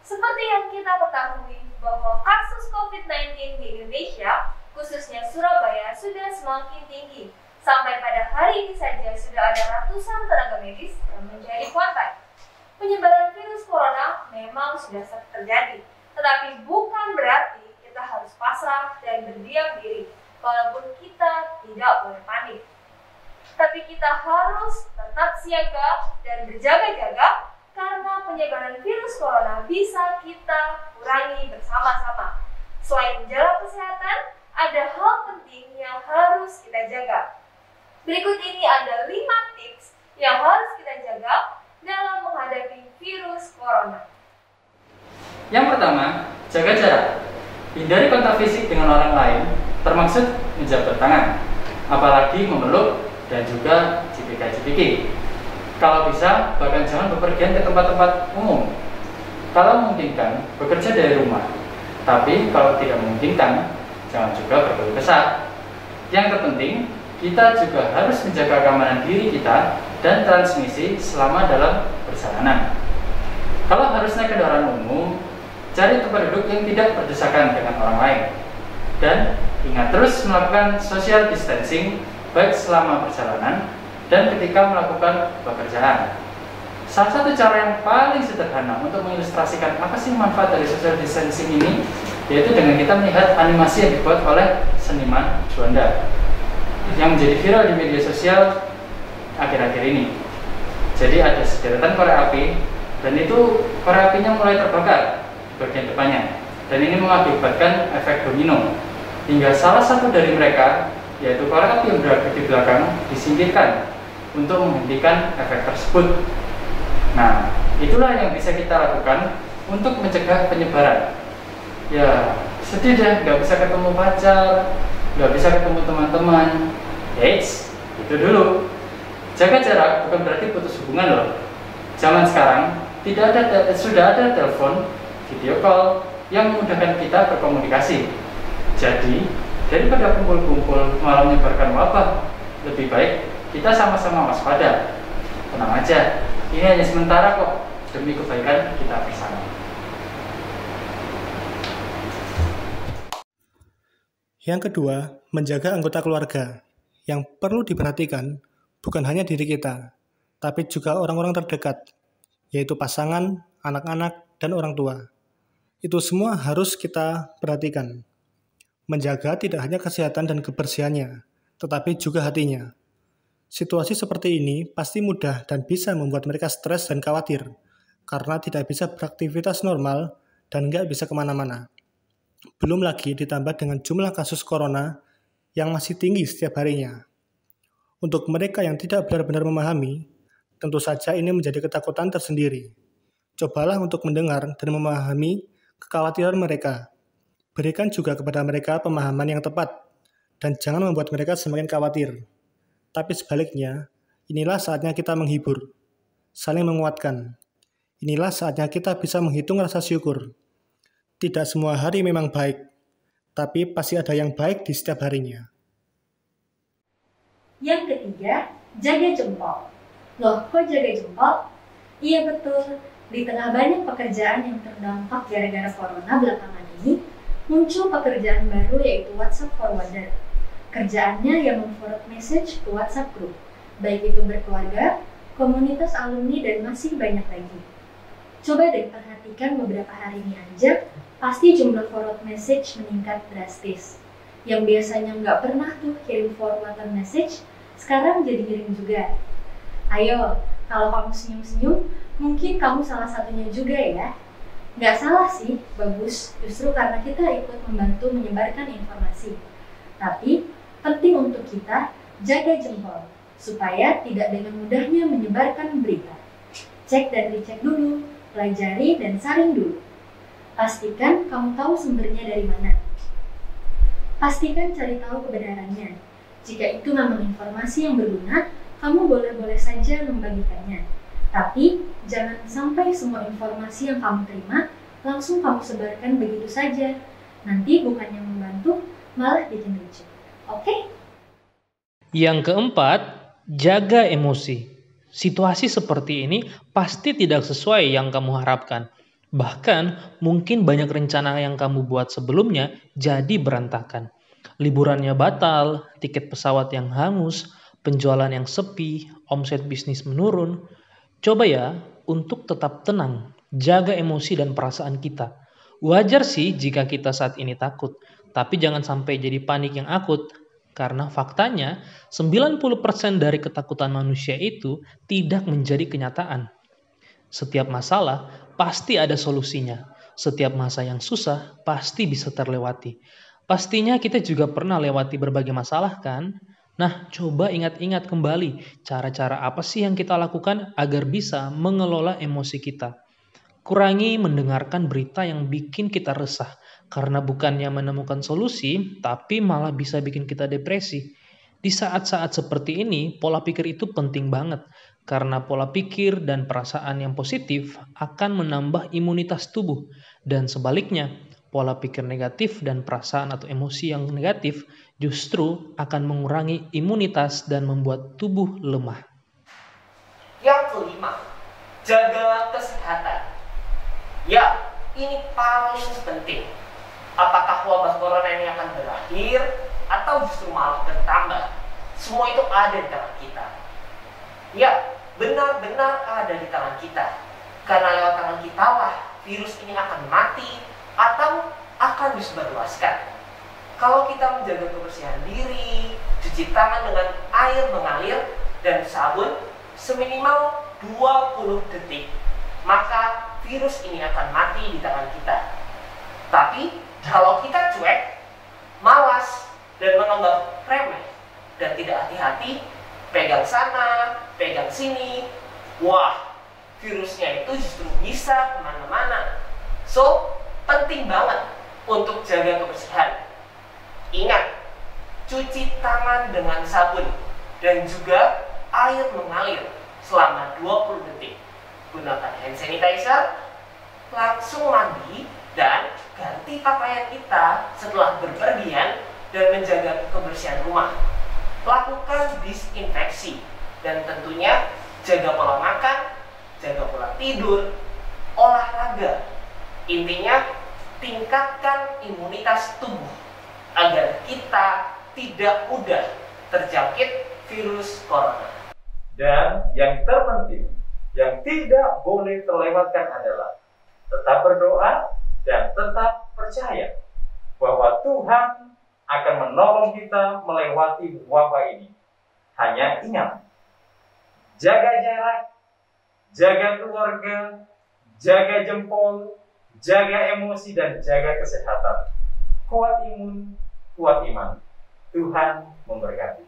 Seperti yang kita ketahui bahwa kasus COVID-19 di Indonesia, khususnya Surabaya, sudah semakin tinggi. Sampai pada hari ini saja sudah ada ratusan tenaga medis yang menjadi korban. Penyebaran virus corona memang sudah terjadi, tetapi bukan berarti kita harus pasrah dan berdiam diri, walaupun kita tidak boleh panik. Tapi kita harus tetap siaga dan berjaga-jaga karena penyebaran virus corona bisa kita kurangi bersama-sama. Selain menjaga kesehatan, ada hal penting yang harus kita jaga. Berikut ini ada 5 tips yang harus kita jaga dalam menghadapi virus corona. Yang pertama, jaga jarak. Hindari kontak fisik dengan orang lain, termasuk menjabat tangan, apalagi memeluk dan juga cipika-cipiki. Kalau bisa, bahkan jangan bepergian ke tempat-tempat umum. Kalau memungkinkan, bekerja dari rumah. Tapi kalau tidak memungkinkan, jangan juga berkeluh kesah. Yang terpenting, kita juga harus menjaga keamanan diri kita dan transmisi selama dalam perjalanan. Kalau harus naik kendaraan umum, cari tempat duduk yang tidak berdesakan dengan orang lain. Dan ingat terus melakukan social distancing baik selama perjalanan dan ketika melakukan pekerjaan. Salah satu cara yang paling sederhana untuk mengilustrasikan apa sih manfaat dari social distancing ini, yaitu dengan kita melihat animasi yang dibuat oleh seniman Juanda yang menjadi viral di media sosial akhir-akhir ini. Jadi ada sederetan korek api dan itu korek apinya mulai terbakar di bagian depannya, dan ini mengakibatkan efek domino hingga salah satu dari mereka, yaitu korek api yang berada di belakang, disingkirkan untuk menghentikan efek tersebut. Nah, itulah yang bisa kita lakukan untuk mencegah penyebaran. Ya, sedih deh, nggak bisa ketemu pacar, nggak bisa ketemu teman-teman. Eits, itu dulu. Jaga jarak bukan berarti putus hubungan loh. Zaman sekarang sudah ada telepon, video call yang memudahkan kita berkomunikasi. Jadi, daripada kumpul-kumpul malah menyebarkan wabah, lebih baik kita sama-sama waspada. Tenang aja, ini hanya sementara kok, demi kebaikan kita bersama. Yang kedua, menjaga anggota keluarga. Yang perlu diperhatikan bukan hanya diri kita, tapi juga orang-orang terdekat, yaitu pasangan, anak-anak, dan orang tua. Itu semua harus kita perhatikan. Menjaga tidak hanya kesehatan dan kebersihannya, tetapi juga hatinya. Situasi seperti ini pasti mudah dan bisa membuat mereka stres dan khawatir, karena tidak bisa beraktivitas normal dan nggak bisa kemana-mana. Belum lagi ditambah dengan jumlah kasus corona yang masih tinggi setiap harinya. Untuk mereka yang tidak benar-benar memahami, tentu saja ini menjadi ketakutan tersendiri. Cobalah untuk mendengar dan memahami kekhawatiran mereka. Berikan juga kepada mereka pemahaman yang tepat, dan jangan membuat mereka semakin khawatir. Tapi sebaliknya, inilah saatnya kita menghibur, saling menguatkan. Inilah saatnya kita bisa menghitung rasa syukur. Tidak semua hari memang baik, tapi pasti ada yang baik di setiap harinya. Yang ketiga, jaga jempol. Loh, kok jaga jempol? Iya betul, di tengah banyak pekerjaan yang terdampak gara-gara corona belakangan ini, muncul pekerjaan baru yaitu WhatsApp Forwarder. Kerjaannya yang memforward message ke WhatsApp group, baik itu berkeluarga, komunitas alumni, dan masih banyak lagi. Coba deh perhatikan beberapa hari ini aja, pasti jumlah forward message meningkat drastis. Yang biasanya nggak pernah tuh kirim forward message, sekarang jadi kirim juga. Ayo, kalau kamu senyum-senyum, mungkin kamu salah satunya juga ya. Nggak salah sih, bagus, justru karena kita ikut membantu menyebarkan informasi. Tapi, penting untuk kita jaga jempol, supaya tidak dengan mudahnya menyebarkan berita. Cek dan dicek dulu, pelajari dan saring dulu. Pastikan kamu tahu sumbernya dari mana. Pastikan cari tahu kebenarannya. Jika itu memang informasi yang berguna, kamu boleh-boleh saja membagikannya. Tapi, jangan sampai semua informasi yang kamu terima langsung kamu sebarkan begitu saja. Nanti bukannya membantu, malah bikin lucu. Oke? Yang keempat, jaga emosi. Situasi seperti ini pasti tidak sesuai yang kamu harapkan. Bahkan mungkin banyak rencana yang kamu buat sebelumnya jadi berantakan. Liburannya batal, tiket pesawat yang hangus, penjualan yang sepi, omset bisnis menurun. Coba ya untuk tetap tenang, jaga emosi dan perasaan kita. Wajar sih jika kita saat ini takut, tapi jangan sampai jadi panik yang akut. Karena faktanya 90% dari ketakutan manusia itu tidak menjadi kenyataan. Setiap masalah pasti ada solusinya. Setiap masa yang susah pasti bisa terlewati. Pastinya kita juga pernah lewati berbagai masalah kan? Nah, coba ingat-ingat kembali cara-cara apa sih yang kita lakukan agar bisa mengelola emosi kita. Kurangi mendengarkan berita yang bikin kita resah, karena bukannya menemukan solusi, tapi malah bisa bikin kita depresi. Di saat-saat seperti ini, pola pikir itu penting banget, karena pola pikir dan perasaan yang positif akan menambah imunitas tubuh, dan sebaliknya, pola pikir negatif dan perasaan atau emosi yang negatif justru akan mengurangi imunitas dan membuat tubuh lemah. Yang kelima, jaga kesehatan. Ya, ini paling penting. Apakah wabah corona ini akan berakhir atau justru malah bertambah? Semua itu ada di tangan kita. Ya, benar-benar ada di tangan kita. Karena lewat tangan kita lah virus ini akan mati atau akan disebarluaskan. Kalau kita menjaga kebersihan diri, cuci tangan dengan air mengalir dan sabun seminimal 20 detik, maka virus ini akan mati di tangan kita. Tapi kalau kita cuek, malas, dan menganggap remeh, dan tidak hati-hati, pegang sana, pegang sini, wah, virusnya itu justru bisa kemana-mana. So, penting banget untuk jaga kebersihan. Ingat, cuci tangan dengan sabun dan juga air mengalir selama 20 detik. Gunakan hand sanitizer, langsung mandi, dan ganti pakaian kita setelah berpergian dan menjaga kebersihan rumah. Lakukan disinfeksi dan tentunya jaga pola makan, jaga pola tidur, olahraga. Intinya tingkatkan imunitas tubuh agar kita tidak mudah terjangkit virus corona. Dan yang terpenting, yang tidak boleh terlewatkan adalah tetap berdoa dan tetap percaya bahwa Tuhan akan menolong kita melewati wabah ini. Hanya ingat, jaga jarak, jaga keluarga, jaga jempol, jaga emosi, dan jaga kesehatan. Kuat imun, kuat iman. Tuhan memberkati.